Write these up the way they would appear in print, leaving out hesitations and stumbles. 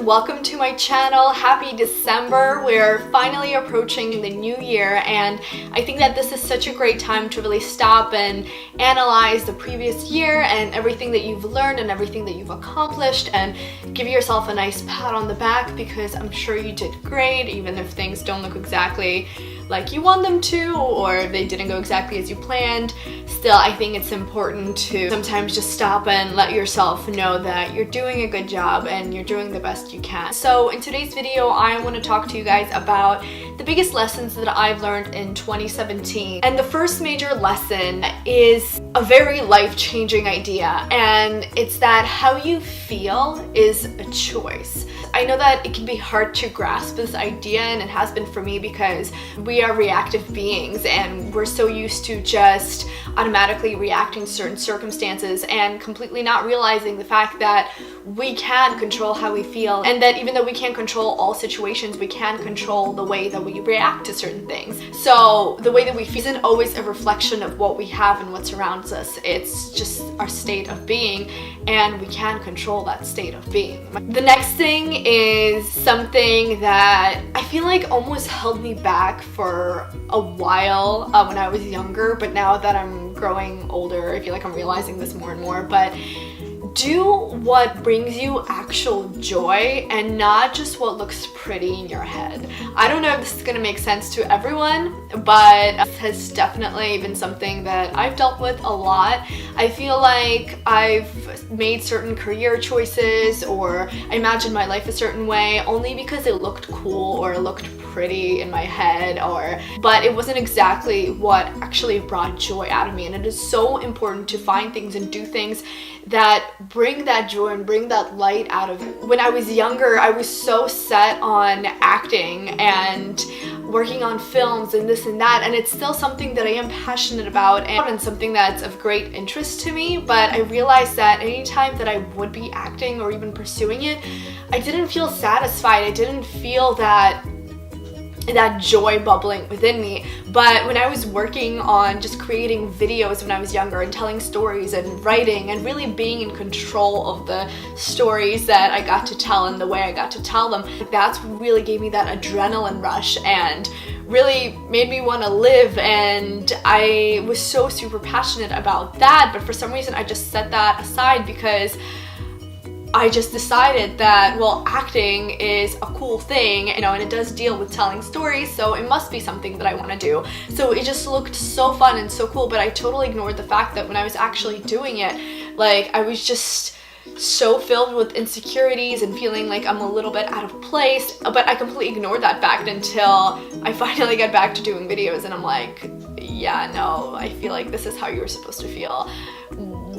welcome to my channel. Happy December. We're finally approaching the new year, and I think that this is such a great time to really stop and analyze the previous year and everything that you've learned and everything that you've accomplished, and give yourself a nice pat on the back because I'm sure you did great, even if things don't look exactly like you want them to, or they didn't go exactly as you planned. Still, I think it's important to sometimes just stop and let yourself know that you're doing a good job and you're doing the best you can. So in today's video, I want to talk to you guys about the biggest lessons that I've learned in 2017. And the first major lesson is a very life-changing idea, and it's that how you feel is a choice. I know that it can be hard to grasp this idea, and it has been for me because we are reactive beings and we're so used to just automatically reacting to certain circumstances and completely not realizing the fact that we can control how we feel, and that even though we can't control all situations, we can control the way that we react to certain things. So the way that we feel isn't always a reflection of what we have and what surrounds us. It's just our state of being, and we can control that state of being. The next thing is something that I feel like almost held me back for a while when I was younger, but now that I'm growing older, I feel like I'm realizing this more and more. But do what brings you actual joy and not just what looks pretty in your head. I don't know if this is gonna make sense to everyone, but this has definitely been something that I've dealt with a lot. I feel like I've made certain career choices, or I imagined my life a certain way only because it looked cool or it looked pretty in my head, but it wasn't exactly what actually brought joy out of me. And it is so important to find things and do things that bring that joy and bring that light out of you. When I was younger, I was so set on acting and working on films and this and that, and it's still something that I am passionate about and something that's of great interest to me. But I realized that anytime that I would be acting or even pursuing it, I didn't feel satisfied. I didn't feel that joy bubbling within me. But when I was working on just creating videos when I was younger and telling stories and writing and really being in control of the stories that I got to tell and the way I got to tell them, that's what really gave me that adrenaline rush and really made me want to live. And I was so super passionate about that, but for some reason I just set that aside because I just decided that, well, acting is a cool thing, you know, and it does deal with telling stories, so it must be something that I want to do. So it just looked so fun and so cool, but I totally ignored the fact that when I was actually doing it, like, I was just so filled with insecurities and feeling like I'm a little bit out of place. But I completely ignored that fact until I finally got back to doing videos, and I'm like, yeah, no, I feel like this is how you're supposed to feel.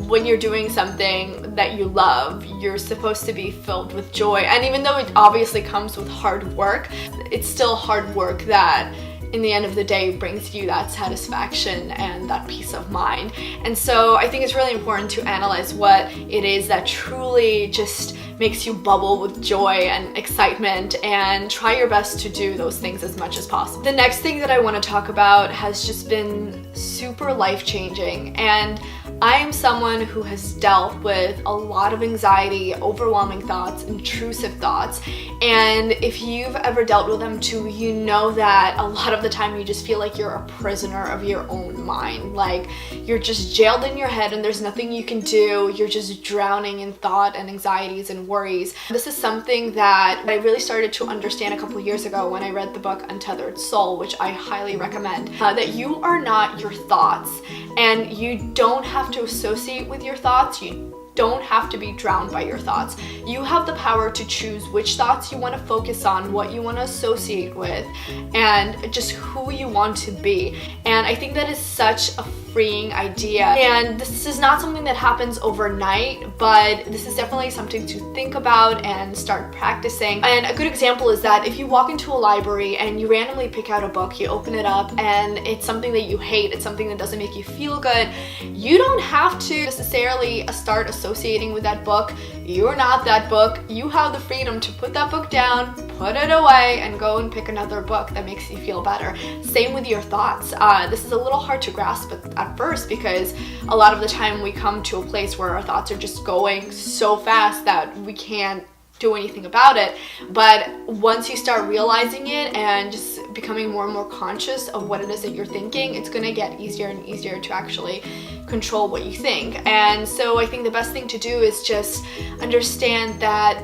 When you're doing something that you love, you're supposed to be filled with joy. And even though it obviously comes with hard work, it's still hard work that in the end of the day brings you that satisfaction and that peace of mind. And so I think it's really important to analyze what it is that truly just makes you bubble with joy and excitement, and try your best to do those things as much as possible. The next thing that I want to talk about has just been super life-changing, and I am someone who has dealt with a lot of anxiety, overwhelming thoughts, intrusive thoughts, and if you've ever dealt with them too, you know that a lot of the time you just feel like you're a prisoner of your own mind. Like, you're just jailed in your head and there's nothing you can do. You're just drowning in thought and anxieties and worries. This is something that I really started to understand a couple years ago when I read the book Untethered Soul, which I highly recommend. That you are not your thoughts, and you don't have to associate with your thoughts. You don't have to be drowned by your thoughts. You have the power to choose which thoughts you want to focus on, what you want to associate with, and just who you want to be. And I think that is such a freeing idea. And this is not something that happens overnight, but this is definitely something to think about and start practicing. And a good example is that if you walk into a library and you randomly pick out a book, you open it up and it's something that you hate, it's something that doesn't make you feel good, you don't have to necessarily start associating with that book. You're not that book. You have the freedom to put that book down, put it away, and go and pick another book that makes you feel better. Same with your thoughts. This is a little hard to grasp at first because a lot of the time we come to a place where our thoughts are just going so fast that we can't do anything about it. But once you start realizing it and just becoming more and more conscious of what it is that you're thinking, it's going to get easier and easier to actually control what you think. And so I think the best thing to do is just understand that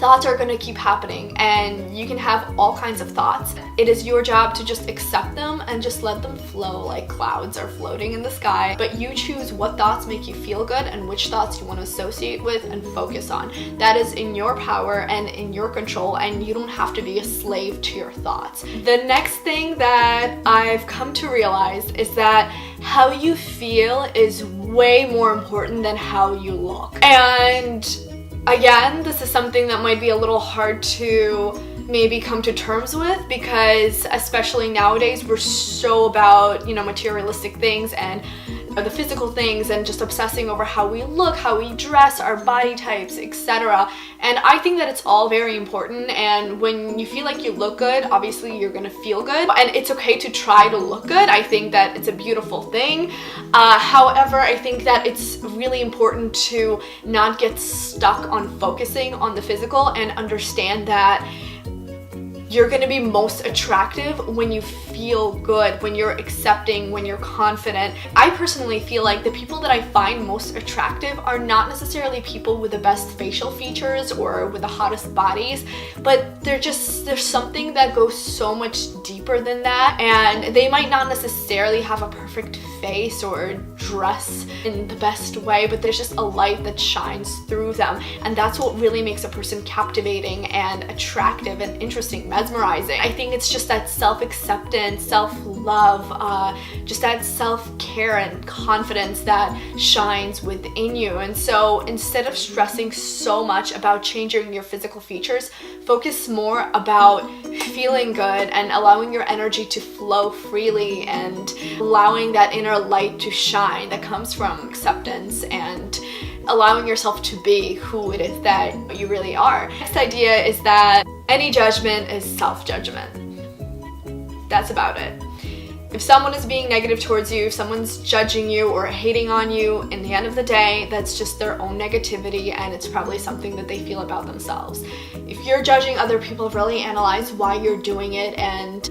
thoughts are going to keep happening, and you can have all kinds of thoughts. It is your job to just accept them and just let them flow like clouds are floating in the sky. But you choose what thoughts make you feel good and which thoughts you want to associate with and focus on. That is in your power and in your control, and you don't have to be a slave to your thoughts. The next thing that I've come to realize is that how you feel is way more important than how you look. And again, this is something that might be a little hard to maybe come to terms with, because especially nowadays we're so about, materialistic things and the physical things and just obsessing over how we look, how we dress, our body types, etc. And I think that it's all very important, and when you feel like you look good, obviously you're gonna feel good, and it's okay to try to look good. I think that it's a beautiful thing. However, I think that it's really important to not get stuck on focusing on the physical and understand that you're going to be most attractive when you feel good, when you're accepting, when you're confident. I personally feel like the people that I find most attractive are not necessarily people with the best facial features or with the hottest bodies, but there's something that goes so much deeper than that, and they might not necessarily have a perfect face or dress in the best way, but there's just a light that shines through them, and that's what really makes a person captivating and attractive and interesting, mesmerizing. I think it's just that self-acceptance, self-love, just that self-care and confidence that shines within you. And so instead of stressing so much about changing your physical features, focus more about feeling good and allowing your energy to flow freely and allowing that inner light to shine that comes from acceptance and allowing yourself to be who it is that you really are. Next idea is that any judgment is self-judgment. That's about it. If someone is being negative towards you, if someone's judging you or hating on you, in the end of the day, that's just their own negativity, and it's probably something that they feel about themselves. If you're judging other people, really analyze why you're doing it and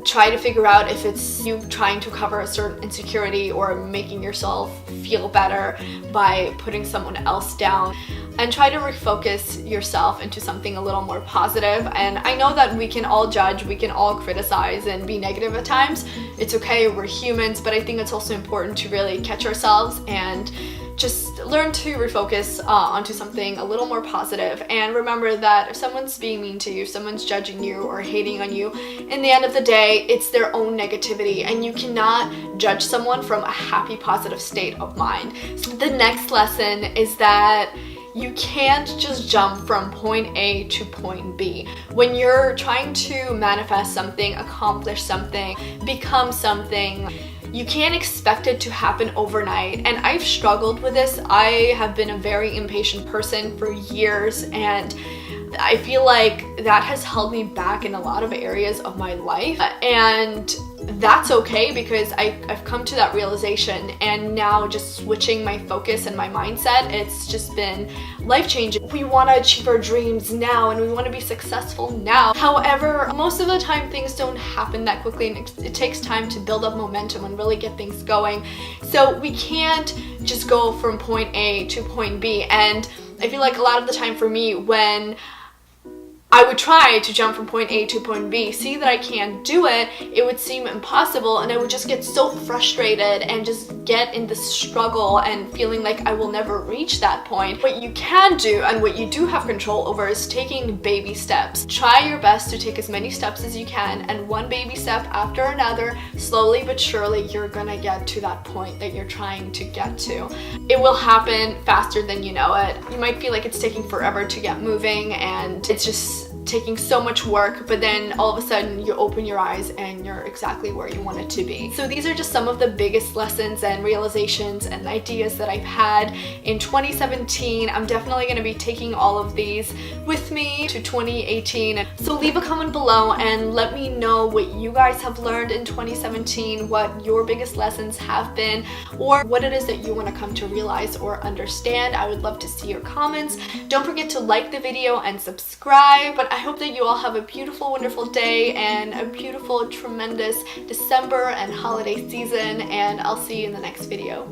try to figure out if it's you trying to cover a certain insecurity or making yourself feel better by putting someone else down, and try to refocus yourself into something a little more positive. And I know that we can all judge, we can all criticize and be negative at times. It's okay, we're humans, but I think it's also important to really catch ourselves and just learn to refocus onto something a little more positive. And remember that if someone's being mean to you, if someone's judging you or hating on you, in the end of the day, it's their own negativity, and you cannot judge someone from a happy, positive state of mind. So the next lesson is that you can't just jump from point A to point B. When you're trying to manifest something, accomplish something, become something, you can't expect it to happen overnight. And I've struggled with this. I have been a very impatient person for years, and I feel like that has held me back in a lot of areas of my life. And that's okay, because I've come to that realization, and now just switching my focus and my mindset, it's just been life-changing. We want to achieve our dreams now, and we want to be successful now. However, most of the time things don't happen that quickly, and it takes time to build up momentum and really get things going. So we can't just go from point A to point B. And I feel like a lot of the time for me, when I would try to jump from point A to point B, see that I can't do it, it would seem impossible, and I would just get so frustrated and just get in this struggle and feeling like I will never reach that point. What you can do, and what you do have control over, is taking baby steps. Try your best to take as many steps as you can, and one baby step after another, slowly but surely, you're gonna get to that point that you're trying to get to. It will happen faster than you know it. You might feel like it's taking forever to get moving, and it's just taking so much work, but then all of a sudden you open your eyes and you're exactly where you want it to be. So these are just some of the biggest lessons and realizations and ideas that I've had in 2017. I'm definitely going to be taking all of these with me to 2018. So leave a comment below and let me know what you guys have learned in 2017, what your biggest lessons have been, or what it is that you want to come to realize or understand. I would love to see your comments. Don't forget to like the video and subscribe. But I hope that you all have a beautiful, wonderful day and a beautiful, tremendous December and holiday season, and I'll see you in the next video.